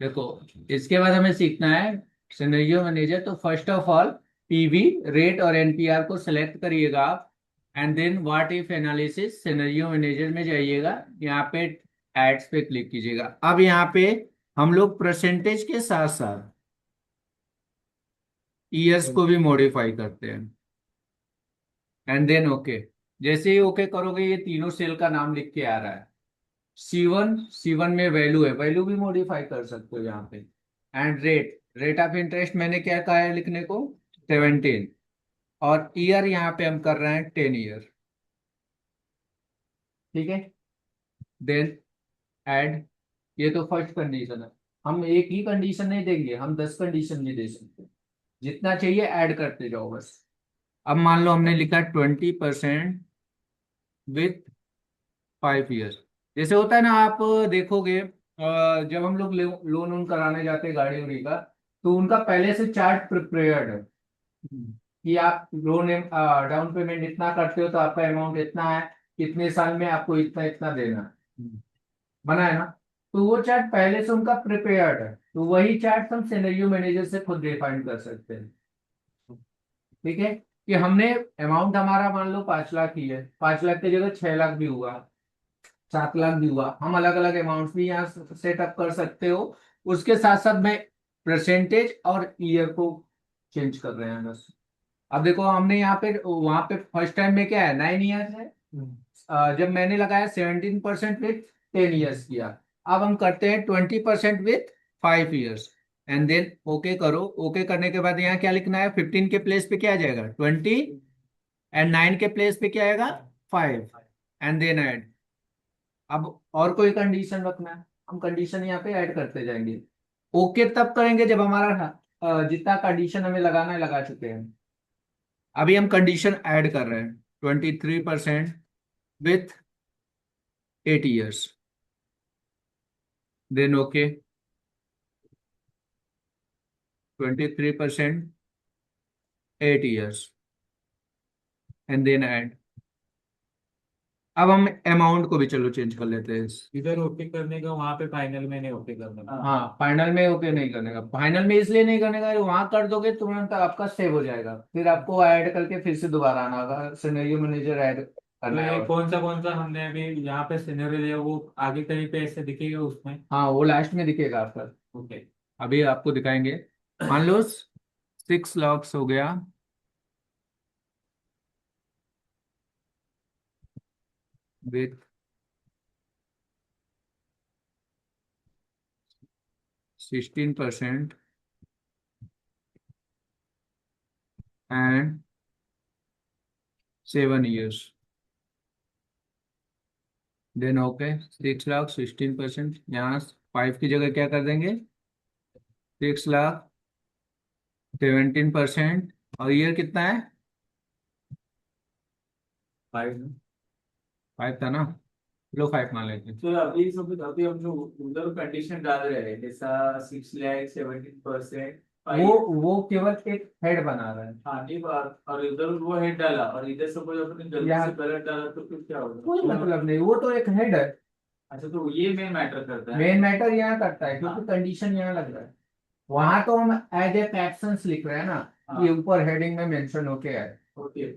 देखो, इसके बाद हमें सीखना है सिनेरियो मैनेजर। तो first of all PV rate और एनपीआर को सिलेक्ट करिएगा आप, and then what if analysis scenario manager में जाइएगा, यहाँ पे एड्स पे क्लिक कीजिएगा। अब यहाँ पे हम लोग परसेंटेज के साथ साथ ईयर्स को भी मॉडिफाई करते हैं, एंड देन ओके। जैसे ही ओके करोगे ये तीनों सेल का नाम लिख के आ रहा है। सी वन में वैल्यू है, वैल्यू भी मॉडिफाई कर सकते हो यहाँ पे। And rate, rate of interest मैंने क्या कहा है लिखने को, 17। और ईयर यहाँ पे हम कर रहे हैं 10 ईयर। ठीक है, देन ऐड। ये तो फर्स्ट कंडीशन है। हम एक ही कंडीशन नहीं देंगे, हम 10 कंडीशन भी दे सकते हैं। जितना चाहिए ऐड करते जाओ बस। अब मान लो हमने लिखा 20% विथ 5 ईयर्स। जैसे होता है ना, आप देखोगे जब हम लोग लोन वोन कराने जाते हैं गाड़ी उड़ी का, तो उनका पहले से चार्ट प्रिपेयर्ड है कि आप लोन डाउन पेमेंट इतना करते हो तो आपका अमाउंट इतना है, कितने साल में आपको इतना इतना देना है। बना है ना। तो वो चार्ट पहले से उनका प्रिपेयर्ड है, तो वही चार्ट हम सिनेरियो मैनेजर से खुद डिफाइन कर सकते हैं। ठीक है, कि हमने अमाउंट हमारा मान लो 5 लाख ही है, 5 लाख की जगह 6 लाख भी हुआ, 7 लाख भी हुआ, हम अलग अलग अमाउंट भी यहाँ सेटअप कर सकते हो। उसके साथ साथ मैं परसेंटेज और ईयर को चेंज कर रहे हैं बस। अब देखो हमने यहाँ पे, वहां पे फर्स्ट टाइम में क्या है, 9 ईयर्स है। जब मैंने लगाया 17% विथ 10 ईयर्स किया। अब हम करते हैं 20% with 5 years, and then okay करो। ओके करने के बाद यहाँ क्या लिखना है, 15 के प्लेस पे क्या आ जाएगा 20, एंड 9 के प्लेस पे क्या आएगा 5, एंड देन ऐड। अब और कोई कंडीशन रखना है, हम कंडीशन यहाँ पे ऐड करते जाएंगे। ओके तब करेंगे जब हमारा जितना कंडीशन हमें लगाना है लगा चुके हैं। अभी हम कंडीशन ऐड कर रहे हैं, 23% with 8 years, then okay. 23% 8 years, and then add. अब हम अमाउंट को भी चलो चेंज कर लेते हैं। इधर ओके करने का, वहां पे फाइनल में नहीं ओके करने का। हाँ, फाइनल में ओके नहीं करने का, फाइनल में इसलिए नहीं करने का, वहां कर दोगे तुरंत आपका सेव हो जाएगा, फिर आपको ऐड करके फिर से दोबारा आना होगा, सिनेरियो मैनेजर ऐड तो करना है। ये और कौन सा हमने अभी यहाँ पे सिनेरियो दिया, वो आगे कहीं पे ऐसे दिखेगा उसमें? हाँ, वो लास्ट में दिखेगा आपका। ओके। अभी आपको दिखाएंगे। मान लो 6 लाख हो गया with 16% and 7 years, then okay. 6 lakh 16%, यहाँ 5 की जगह क्या कर देंगे, 6 लाख 17%, और ईयर कितना है, 5। 5 था ना। लो 5 मान लेते हैं। तो अभी हम जो उधर कंडीशन डाल रहे हैं, जैसा 6 लाख 17%। वो केवल एक हेड बना रहा है। हाँ नहीं बात, और इधर वो हेड डाला और इधर सपोज अपने गलती यहाँ से गलत डाला तो फिर क्या होगा? कोई मतलब नहीं, वो तो एक हेड है। अच्छा, तो ये मेन मैटर करता है। मेन मैटर यहाँ करता है क्योंकि हाँ। कंडीशन यहाँ लग रहा है। वहां तो हम एज ए कैप्शंस लिख रहे हैं ना, हाँ। ये ऊपर हेडिंग में मेंशन होके है। ओके।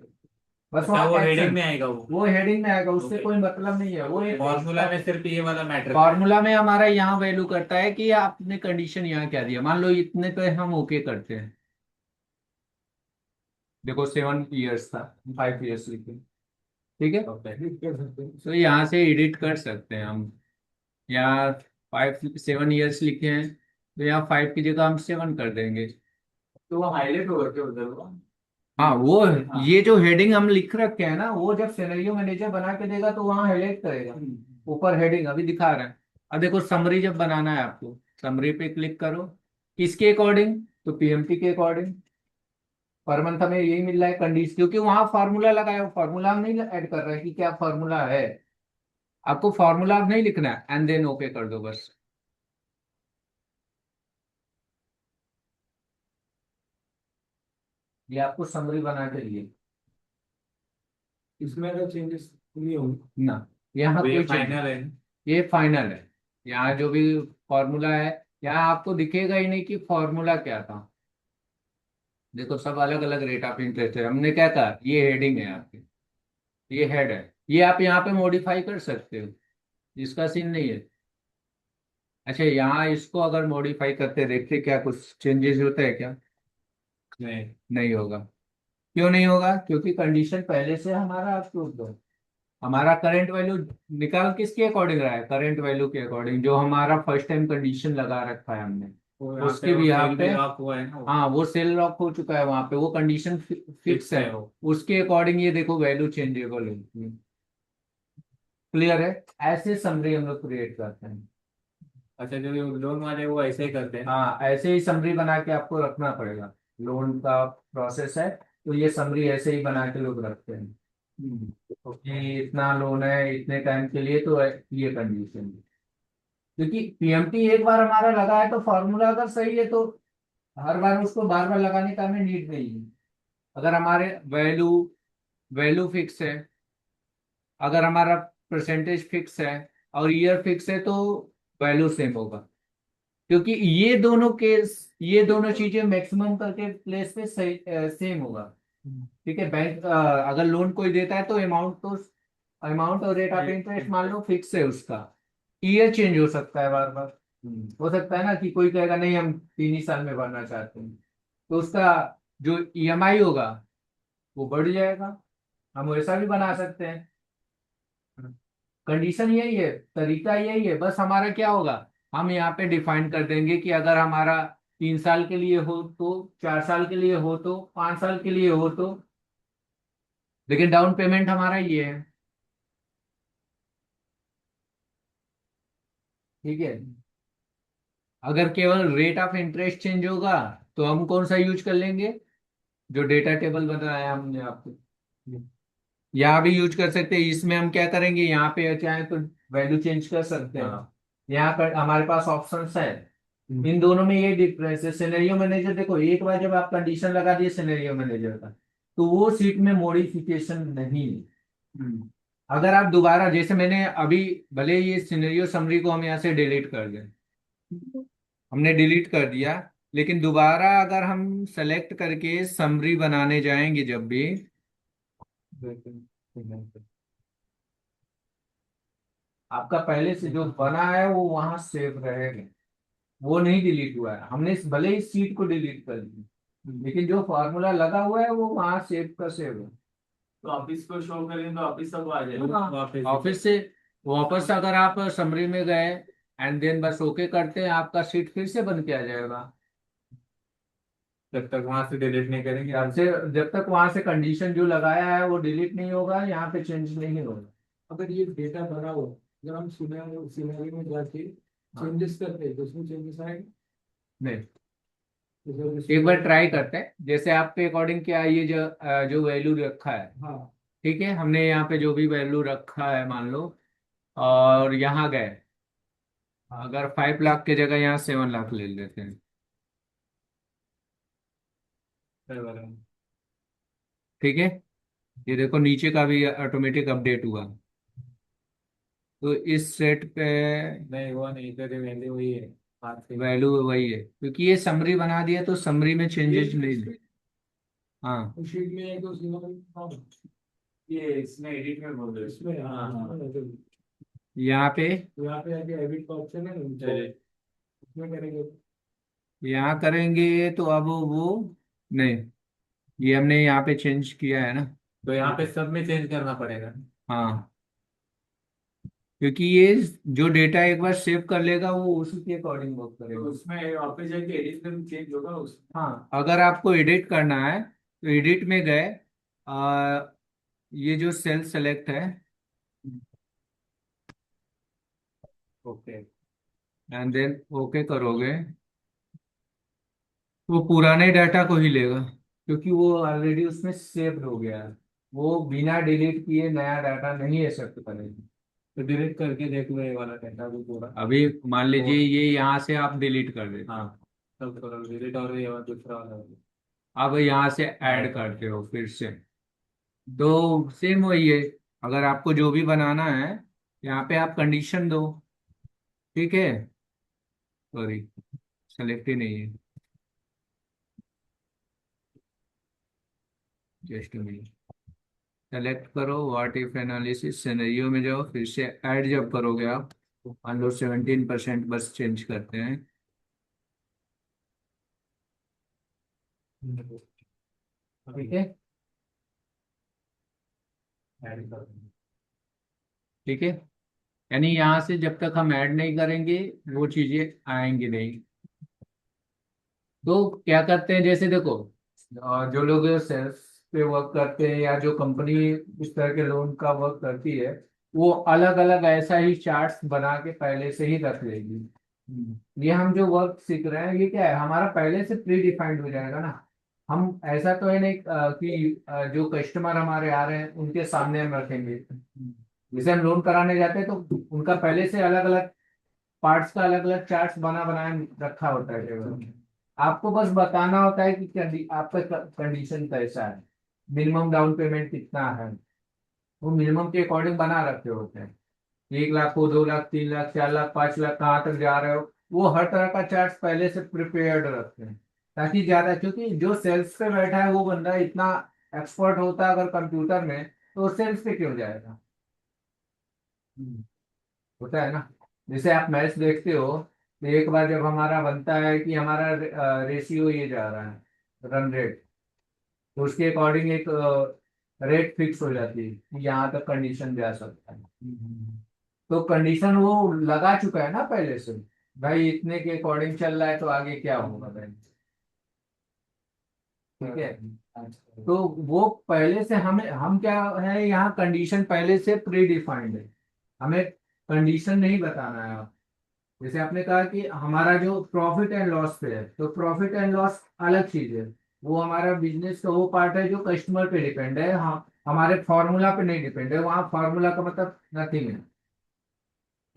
बस अच्छा, वहाँ वो हेडिंग कैप्शन, में आएगा वो? वो हेडिंग में आएगा, उससे ओके। कोई मतलब नहीं है। वो एक फॉर्मूला में सिर्फ ये वाला मैटर। फॉर्मूला में हमारा यहाँ वैल्यू करता है कि आपने कंडीशन यहाँ क्या दिया। मान लो इतने पे हम ओके करते हैं, देखो 7 ईयर्स था, 5 ईयर्स लिखे। ठीक है, तो यहाँ से एडिट कर सकते हैं हम। यहाँ 7 ईयर्स लिखे हैं, तो यहाँ 5 की जगह हम 7 कर देंगे। तो वो हाईलाइट होगा क्या उधर वो? हाँ, वो हाँ। ये जो हेडिंग हम लिख रखे हैं ना, वो जब सिनेरियो मैनेजर बना के देगा तो वहाँ हाईलाइट करेगा। ऊपर हेडिंग अभी दिखा रहा है। अब देखो समरी जब बनाना है आपको, समरी पे क्लिक करो। किसके अकॉर्डिंग, तो पीएमटी के अकॉर्डिंग। पर मंथ हमें यही मिल रहा है कंडीशन, क्योंकि वहां फार्मूला लगाया है, फार्मूला हम नहीं ऐड कर रहे हैं कि क्या फार्मूला है। आपको फार्मूला नहीं लिखना है, एंड देन ओके कर दो बस। ये आपको समरी बना के लिए इसमें अगर चेंजेस नहीं होंगे ना, यहाँ तो ये कोई चेंज, फाइनल है? ये फाइनल है। यहाँ जो भी फॉर्मूला है यहाँ आपको दिखेगा ही नहीं कि फॉर्मूला क्या था। देखो सब अलग अलग रेट ऑफ इंटरेस्ट है, हमने क्या कहा ये हेडिंग है आपकी, ये हेड है, ये आप यहाँ पे मॉडिफाई कर सकते हो, इसका सीन नहीं है। अच्छा यहाँ इसको अगर मॉडिफाई करते देखते क्या कुछ चेंजेस होता है क्या? नहीं। नहीं होगा। क्यों नहीं होगा? क्योंकि कंडीशन पहले से हमारा अप्रूव्ड है। हमारा करंट वैल्यू निकाल किसके अकॉर्डिंग रहा है? करंट वैल्यू के अकॉर्डिंग, जो हमारा फर्स्ट टाइम कंडीशन लगा रखा है हमने, वो यहाँ पे उसके वो भी यहाँ सेल पे। भी लॉक हुआ है ना। हाँ वो सेल लॉक हो चुका है, वहां पे वो कंडीशन फिक्स फिक्स है। है वो। उसके अकॉर्डिंग ये देखो वैल्यू चेंजेबल है। क्लियर है? ऐसे समरी हम लोग क्रिएट करते हैं। अच्छा, जो लोन वाले वो ऐसे ही करते हैं ना। हाँ ऐसे ही समरी बना के आपको रखना पड़ेगा। लोन का प्रोसेस है तो ये समरी ऐसे ही बना के लोग रखते हैं। तो कि इतना लोन है इतने टाइम के लिए, तो ये कंडीशन है। क्योंकि पीएमटी एक बार हमारा लगा है तो फॉर्मूला अगर सही है तो हर बार उसको बार बार लगाने का हमें नीड नहीं है। अगर हमारे वैल्यू वैल्यू फिक्स है, अगर हमारा परसेंटेज फिक्स है और ईयर फिक्स है, तो वैल्यू सेम होगा। क्योंकि ये दोनों चीजें मैक्सिमम करके प्लेस पे सही सेम होगा। ठीक है, बैंक अगर लोन कोई देता है तो अमाउंट और रेट ऑफ इंटरेस्ट मान लो फिक्स है उसका। ईयर चेंज हो सकता है बार बार। हो सकता है ना कि कोई कहेगा नहीं हम 3 ही साल में भरना चाहते हैं, तो उसका जो ईएमआई होगा वो बढ़ जाएगा। हम वैसा भी बना सकते हैं। कंडीशन यही है, तरीका यही है, बस हमारा क्या होगा, हम यहाँ पे डिफाइन कर देंगे कि अगर हमारा 3 साल के लिए हो तो, 4 साल के लिए हो तो, 5 साल के लिए हो तो, लेकिन डाउन पेमेंट हमारा ये है। ठीक है। अगर केवल रेट ऑफ इंटरेस्ट चेंज होगा तो हम कौन सा यूज कर लेंगे? जो डेटा टेबल बनाया हमने आपको, यहाँ भी यूज कर सकते हैं। इसमें हम क्या करेंगे, यहाँ पे चाहे तो वैल्यू चेंज कर सकते हैं। हाँ। यहाँ पर हमारे पास ऑप्शंस है। इन दोनों में ये डिफरेंस है। सिनेरियो मैनेजर देखो, एक बार जब आप कंडीशन लगा दिए सिनेरियो मैनेजर का, तो वो सीट में मॉडिफिकेशन नहीं है। अगर आप दोबारा, जैसे मैंने अभी, भले ये सिनेरियो समरी को हम यहाँ से डिलीट कर दें, हमने डिलीट कर दिया, लेकिन दोबारा अगर हम सेलेक्ट करके समरी बनाने जाएंगे जब भी, आपका पहले से जो बना है वो वहां सेव रहेगा, वो नहीं डिलीट हुआ है। हमने भले ही सीट को डिलीट कर दिया, लेकिन जो फॉर्मूला लगा हुआ है वो वहां सेव का सेव है। तो ऑफिस को शो करेंगे तो ऑफिस तक आ जाएगा हाँ, वापस। ऑफिस से वापस अगर आप समरी में गए एंड देन बस ओके करते हैं, आपका सीट फिर से बन के आ जाएगा। जब तक वहां से डिलीट नहीं करेंगे जब से जब तक वहां से कंडीशन जो लगाया है वो डिलीट नहीं होगा, यहाँ पे चेंज नहीं होगा। अगर ये डेटा भरा हो, अगर हम सिनेरियो में जाके हाँ। चेंजेस करते हैं तो उसमें चेंजेस आएंगे। नहीं, जैसे एक बार उसमें ट्राई करते हैं, जैसे आपके अकॉर्डिंग क्या है, ये जो वैल्यू रखा है। हाँ ठीक है, हमने यहाँ पे जो भी वैल्यू रखा है मान लो, और यहाँ गए, अगर 5 लाख की जगह यहाँ 7 लाख ले लेते हैं। ठीक है, ये देखो नीचे का भी ऑटोमेटिक अपडेट हुआ। तो इस सेट पे नहीं, वो नहीं करे, वैल्यू वही है हाथ से। वैल्यू वही है, क्योंकि ये समरी बना दिया तो समरी में ये चेंजेस नहीं। हाँ शीट में है तो हाँ, ये इसमें एडिट में बोल रहे हो। इसमें हाँ हाँ हाँ। हाँ, तो यहाँ पे, यहाँ पे आके एडिट का ऑप्शन है ना नीचे, चलिए। उसमें करेंगे। यहाँ करेंगे तो अब वो नहीं, ये हमने यहाँ पे चेंज किया है ना। तो यहाँ पे सब में चेंज करना पड़ेगा। हाँ, क्योंकि ये जो डेटा एक बार सेव कर लेगा वो उसी के अकॉर्डिंग वर्क तो करेगा। उसमें वापस जाके एडिट में चेंज होगा उसमें। हाँ अगर आपको एडिट करना है तो एडिट में गए, आ, ये जो सेल सेलेक्ट है, ओके। एंड देन ओके करोगे, वो पुराने डाटा को ही लेगा, क्योंकि वो ऑलरेडी उसमें सेव हो गया है। वो बिना डिलीट किए नया डाटा नहीं एक्सेप्ट करेगा। तो डिलीट करके देख लो ये वाला डेटा भी पूरा। अभी मान लीजिए ये यहाँ से आप डिलीट कर देते हाँ, हो, सब करो डिलीट, और ये वाला दूसरा वाला भी। अब यहाँ से ऐड करते हो फिर से, तो सेम वही है। अगर आपको जो भी बनाना है यहाँ पे आप कंडीशन दो। ठीक है, सॉरी, सेलेक्ट ही नहीं है, जस्ट मिनट। सेलेक्ट करो व्हाट इफ एनालिसिस, सिनेरियो में जाओ, फिर से ऐड जब करोगे आप, मान लो 17% बस चेंज करते हैं। ठीक है, ऐड कर देंगे। ठीक है। यानी यहाँ से जब तक हम ऐड नहीं करेंगे वो चीजें आएंगी नहीं। तो क्या करते हैं, जैसे देखो जो लोग सेल्स पे वर्क करते हैं या जो कंपनी इस तरह के लोन का वर्क करती है, वो अलग अलग ऐसा ही चार्ट्स बना के पहले से ही रख लेगी। ये हम जो वर्क सीख रहे हैं ये क्या है, हमारा पहले से प्री डिफाइंड हो जाएगा ना। हम ऐसा तो है नहीं कि जो कस्टमर हमारे आ रहे हैं उनके सामने हम रखेंगे। जैसे हम लोन कराने जाते हैं तो उनका पहले से अलग अलग पार्ट्स का अलग अलग चार्ट्स बना बनाए रखा होता है टेबल में। आपको बस बताना होता है कि आपका कंडीशन कैसा है, मिनिमम डाउन पेमेंट कितना है, वो मिनिमम के अकॉर्डिंग बना रखे होते हैं। 1 लाख को 2 लाख 3 लाख 4 लाख 5 लाख कहाँ तक जा रहे हो, वो हर तरह का चार्ट पहले से प्रिपेयर्ड रखते हैं। ताकि ज्यादा, क्योंकि जो सेल्स पे बैठा है वो बंदा इतना एक्सपर्ट होता है अगर कंप्यूटर में, तो वो सेल्स पे क्यों जाएगा। होता है ना। जैसे आप मैच देखते हो तो एक बार जब हमारा बनता है कि हमारा रेशियो ये जा रहा है, रन रेट, तो उसके अकॉर्डिंग एक रेट फिक्स हो जाती है कि यहाँ तक कंडीशन जा सकता है। तो कंडीशन वो लगा चुका है ना पहले से, भाई इतने के अकॉर्डिंग चल रहा है तो आगे क्या होगा भाई। ठीक है। तो वो पहले से हमें, हम क्या है यहाँ कंडीशन पहले से प्री डिफाइंड है, हमें कंडीशन नहीं बताना है। जैसे आपने कहा कि हमारा जो प्रॉफिट एंड लॉस पे है, तो प्रॉफिट एंड लॉस अलग चीज है। वो हमारा बिजनेस का वो पार्ट है जो कस्टमर पे डिपेंड है, हाँ हमारे फॉर्मूला पे नहीं डिपेंड है, वहाँ फॉर्मूला का मतलब नथिंग है।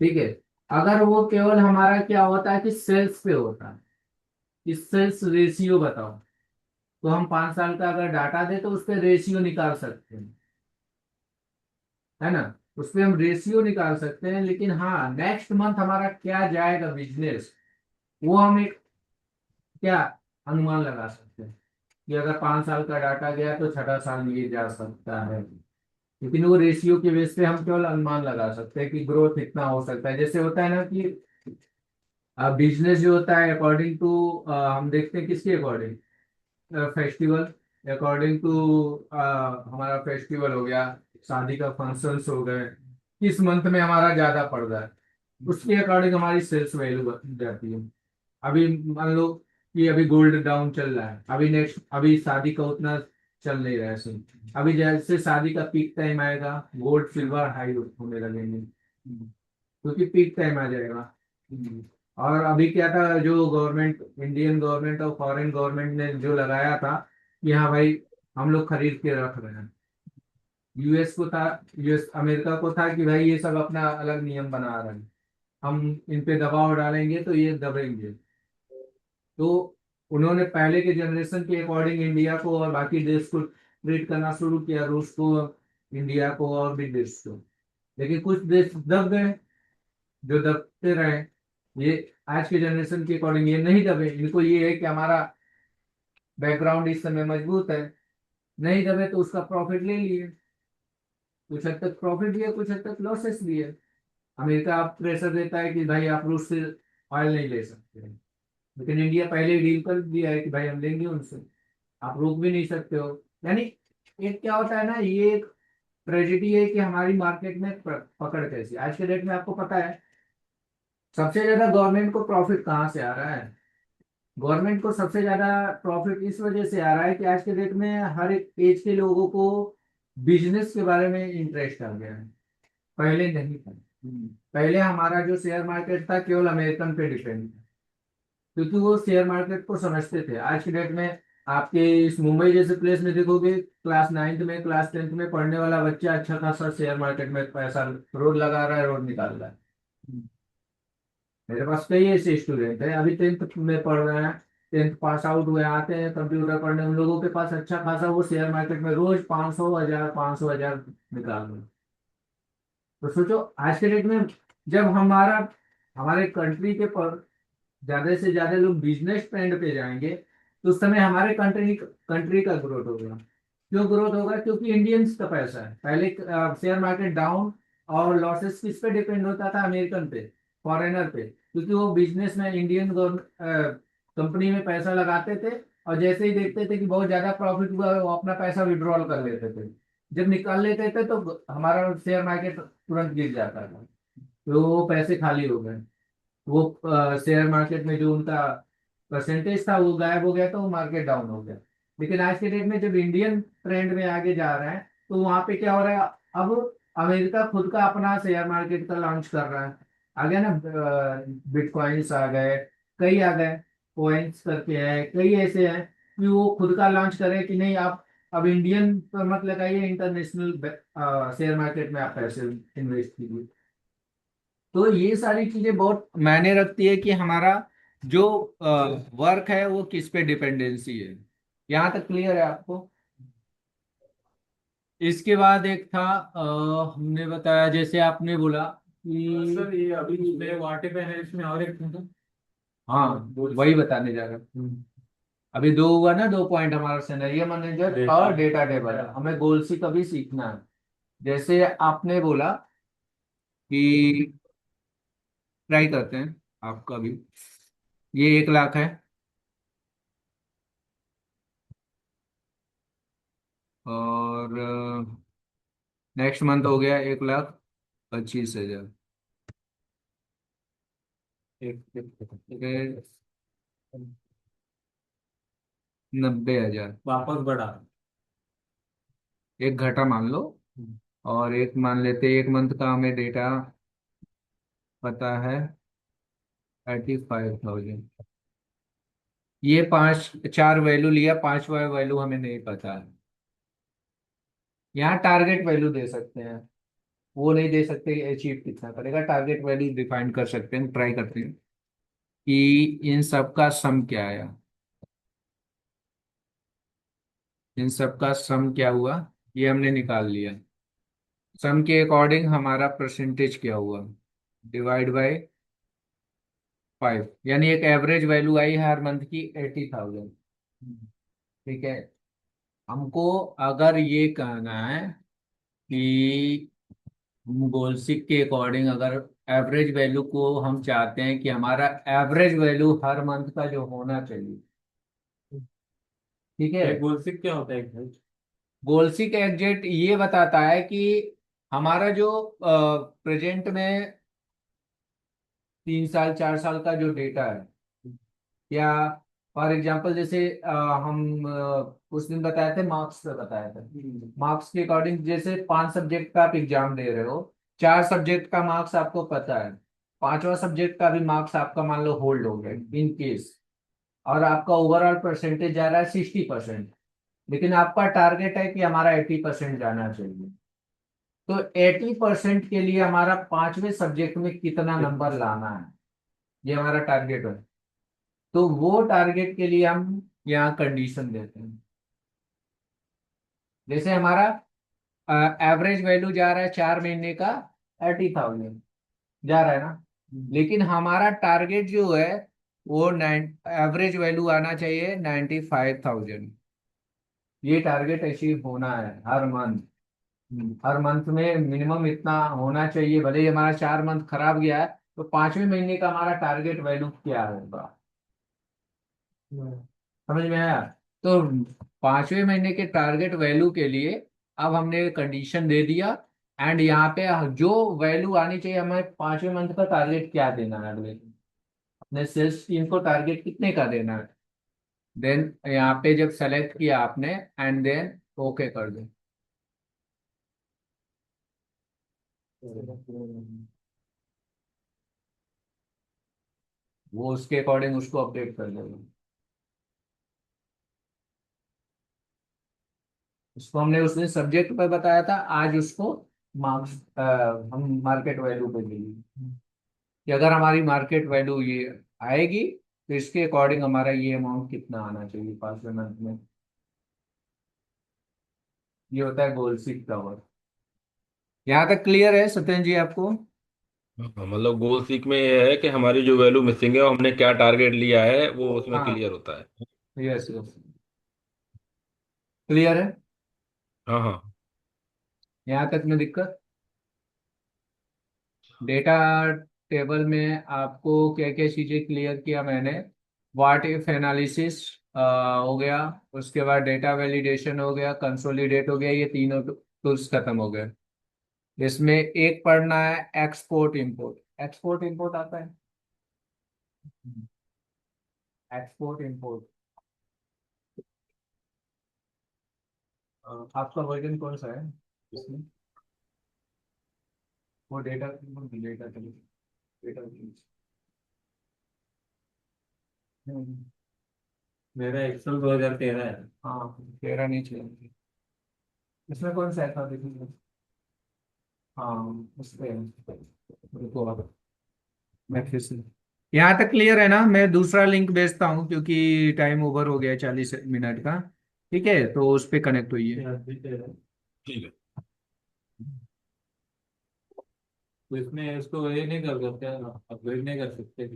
ठीक है। अगर वो केवल हमारा क्या होता है कि सेल्स पे होता है कि सेल्स रेशियो बताओ, तो हम 5 साल का अगर डाटा दे तो उस पर रेशियो निकाल सकते हैं, है ना। उस पर हम रेशियो निकाल सकते हैं, लेकिन हाँ नेक्स्ट मंथ हमारा क्या जाएगा बिजनेस, वो हम एक क्या अनुमान लगा सकते हैं कि अगर 5 साल का डाटा गया तो छठा साल ये जा सकता है। लेकिन वो रेशियो के बेस पे हम केवल अनुमान लगा सकते हैं कि ग्रोथ इतना हो सकता है। जैसे होता है ना कि बिजनेस जो होता है अकॉर्डिंग टू, हम देखते हैं किसके अकॉर्डिंग, फेस्टिवल, अकॉर्डिंग टू हमारा फेस्टिवल हो गया, शादी का फंक्शंस हो गए, किस मंथ में हमारा ज्यादा पड़ रहा है, उसके अकॉर्डिंग हमारी सेल्स वैल्यू बन जाती है। अभी मान लो कि अभी गोल्ड डाउन चल रहा है, अभी नेक्स्ट अभी शादी का उतना चल नहीं रहा है सीन। अभी जैसे शादी का पीक टाइम आएगा गोल्ड सिल्वर हाई होने लगेंगे, क्योंकि पीक टाइम आ जाएगा। और अभी क्या था, जो गवर्नमेंट, इंडियन गवर्नमेंट और फॉरेन गवर्नमेंट ने जो लगाया था कि हाँ भाई हम लोग खरीद के रख रहे हैं, यूएस को था, यूएस अमेरिका को था कि भाई ये सब अपना अलग नियम बना रहे हैं, हम इन पे दबाव डालेंगे तो ये दबेंगे। तो उन्होंने पहले के जनरेशन के अकॉर्डिंग इंडिया को और बाकी देश को ट्रीट करना शुरू किया, रूस को, इंडिया को और भी देश को। लेकिन कुछ देश दब गए, जो दबते रहे। ये आज के जनरेशन के अकॉर्डिंग ये नहीं दबे, इनको ये है कि हमारा बैकग्राउंड इस समय मजबूत है, नहीं दबे तो उसका प्रॉफिट ले लिए। कुछ हद तक प्रॉफिट भी है, कुछ हद तक लॉसेस भी है। अमेरिका आप प्रेशर देता है कि भाई आप रूस से ऑयल नहीं ले सकते, लेकिन इंडिया पहले ही डील कर दिया है कि भाई हम लेंगे उनसे, आप रोक भी नहीं सकते हो। यानी एक क्या होता है ना, ये एक ट्रेजेडी है कि हमारी मार्केट में पकड़ कैसी आज के डेट में, आपको पता है सबसे ज्यादा गवर्नमेंट को प्रॉफिट कहाँ से आ रहा है। गवर्नमेंट को सबसे ज्यादा प्रॉफिट इस वजह से आ रहा है कि आज के डेट में हर एक एज के लोगों को बिजनेस के बारे में इंटरेस्ट आ गया है, पहले नहीं था। पहले हमारा जो शेयर मार्केट था केवल अमेरिकन पे डिपेंड था, क्योंकि वो शेयर मार्केट को समझते थे। आज की डेट में आपके इस मुंबई जैसे प्लेस में देखोगे, क्लास 9th में क्लास 10th में पढ़ने वाला बच्चा अच्छा खासा शेयर मार्केट में पैसा रोज लगा रहा है, रोज निकाल रहा है। मेरे पास कई ऐसे स्टूडेंट हैं अभी 10th में पढ़ रहे हैं, 10th पास आउट हुए, आते हैं कंप्यूटर पढ़ने, उन लोगों के पास अच्छा खासा वो शेयर मार्केट में रोज 500 1000 500 1000 निकाल रहे हैं। तो सोचो आज के डेट में जब हमारा, हमारे कंट्री के ज्यादा से ज्यादा लोग बिजनेस ट्रेंड पे जाएंगे, तो उस समय हमारे कंट्री कंट्री का ग्रोथ होगा। क्यों ग्रोथ होगा? क्योंकि इंडियंस का पैसा है। पहले शेयर मार्केट डाउन और लॉसेस किस पे डिपेंड होता था? अमेरिकन पे, फॉरेनर पे, क्योंकि वो बिजनेस में इंडियन कंपनी में पैसा लगाते थे, और जैसे ही देखते थे कि बहुत ज्यादा प्रॉफिट हुआ, वो अपना पैसा विड्रॉल कर लेते थे। जब निकाल लेते थे तो हमारा शेयर मार्केट तुरंत गिर जाता था, तो वो पैसे खाली हो गए। वो शेयर मार्केट में जो उनका परसेंटेज था वो गायब हो गया, तो वो मार्केट डाउन हो गया। लेकिन आज के डेट में जब इंडियन ट्रेंड में आगे जा रहा है, तो वहां पे क्या हो रहा है? अब अमेरिका खुद का अपना शेयर मार्केट का लॉन्च कर रहा है। आ गया ना, बिटकॉइंस आ गए, कई आ गए, कॉइन्स करके है, कई ऐसे हैं कि वो खुद का लॉन्च करे कि नहीं, आप अब इंडियन पर मत लगाइए, इंटरनेशनल शेयर मार्केट में आप पैसे इन्वेस्ट कीजिए। तो ये सारी चीजें बहुत मायने रखती है कि हमारा जो वर्क है वो किस पे डिपेंडेंसी है। यहाँ तक क्लियर है आपको? इसके बाद एक था, हमने बताया, जैसे आपने बोला कि, सर ये अभी मेरे वाटे पे है, इसमें और एक था। हाँ, वही बताने जा रहा हूँ। अभी दो हुआ ना, दो पॉइंट, हमारा सिनेरियो मैनेजर और डेटा टेबल। हमें गोल्सी का भी सीखना है। जैसे आपने बोला कि ट्राई करते हैं आपका भी, ये 1 लाख है, और नेक्स्ट मंथ हो गया 1,25,000, फिर 90,000। वापस बढ़ा। एक घटा मान लो, और एक मान लेते, एक मंथ का हमें डेटा पता है 35,000। ये पांच चार वैल्यू लिया, पांचवा वैल्यू हमें नहीं पता है। यहाँ टारगेट वैल्यू दे सकते हैं, वो नहीं दे सकते अचीव कितना करेगा, टारगेट वैल्यू डिफाइन कर सकते हैं। ट्राई करते हैं कि इन सब का सम क्या आया, इन सब का सम क्या हुआ, ये हमने निकाल लिया। सम के अकॉर्डिंग हमारा परसेंटेज क्या हुआ, डिवाइड बाय 5, यानी एक एवरेज वैल्यू आई हर मंथ की 80,000। ठीक है। हमको अगर ये कहना है कि हम गोल्सिक के अकॉर्डिंग अगर एवरेज वैल्यू को हम चाहते हैं कि हमारा एवरेज वैल्यू हर मंथ का जो होना चाहिए, ठीक है। एक गोल से क्या होता है एक भाई? गोल्सिक एग्जेक्ट ये बताता है कि हमारा जो प्रेजेंट में 3 साल 4 साल का जो डेटा है, या फॉर एग्जांपल जैसे हम उस दिन बताए थे, मार्क्स पे बताए थे। मार्क्स के अकॉर्डिंग जैसे 5 सब्जेक्ट का आप एग्जाम दे रहे हो, 4 सब्जेक्ट का मार्क्स आपको पता है, पांचवा सब्जेक्ट का भी मार्क्स आपका मान लो होल्ड हो गया इन केस, और आपका ओवरऑल परसेंटेज जा रहा है 60%, लेकिन आपका टारगेट है कि हमारा 80% जाना चाहिए। तो 80% के लिए हमारा पांचवें सब्जेक्ट में कितना नंबर लाना है, ये हमारा टारगेट है। तो वो टारगेट के लिए हम यहाँ कंडीशन देते हैं। जैसे हमारा एवरेज वैल्यू जा रहा है 4 महीने का 80,000 जा रहा है ना, लेकिन हमारा टारगेट जो है वो एवरेज वैल्यू आना चाहिए 95,000। ये टारगेट अचीव होना है हर मंथ। हर मंथ में मिनिमम इतना होना चाहिए, भले ही हमारा 4 मंथ खराब गया है, तो पांचवें महीने का हमारा टारगेट वैल्यू क्या होगा, समझ में आया? तो पांचवें महीने के टारगेट वैल्यू के लिए अब हमने कंडीशन दे दिया, एंड यहाँ पे जो वैल्यू आनी चाहिए, हमें पांचवें मंथ का टारगेट क्या देना है, अगले अपने सेल्स टीम को टारगेट कितने का देना है। देन यहाँ पे जब सेलेक्ट किया आपने, एंड देन ओके कर दो, वो उसके अकॉर्डिंग उसको अपडेट कर देगा। उसको हमने उस दिन सब्जेक्ट पर बताया था, आज उसको मार्क्स हम मार्केट वैल्यू पे देंगे कि अगर हमारी मार्केट वैल्यू ये आएगी, तो इसके अकॉर्डिंग हमारा ये अमाउंट कितना आना चाहिए पांचवें मंथ में। ये होता है गोल सीक कवर। यहाँ तक क्लियर है सत्यन जी आपको? मतलब गोल सीक में ये है कि हमारी जो वैल्यू मिसिंग है और हमने क्या टारगेट लिया है वो उसमें हाँ, क्लियर होता है। यस यस, क्लियर है। हाँ हाँ। यहाँ तक में दिक्कत? डेटा टेबल में आपको क्या क्या चीजें क्लियर किया मैंने? व्हाट इफ एनालिसिस हो गया, उसके बाद डेटा वैलिडेशन हो गया, कंसोलिडेट हो गया, ये तीनों टूल्स खत्म हो गए। इसमें एक पढ़ना है एक्सपोर्ट इंपोर्ट। एक्सपोर्ट इंपोर्ट आता है? एक्सपोर्ट इंपोर्ट, आपका वर्जन कौन सा है इसमें? वो डेटा डेटा डेटा, मेरा एक्सेल 2013 है। हाँ, 13 नहीं चाहिए। इसमें कौन सा है था देखिए? हाँ, उस पे है। रुको अब, मैं फिर से, यहाँ तक क्लियर है ना? मैं दूसरा लिंक भेजता हूँ क्योंकि टाइम ओवर हो गया है 40 मिनट का। ठीक है, तो उस पे कनेक्ट होइए। ठीक है। तो इसमें इसको ये नहीं कर सकते, अपग्रेड नहीं कर सकते।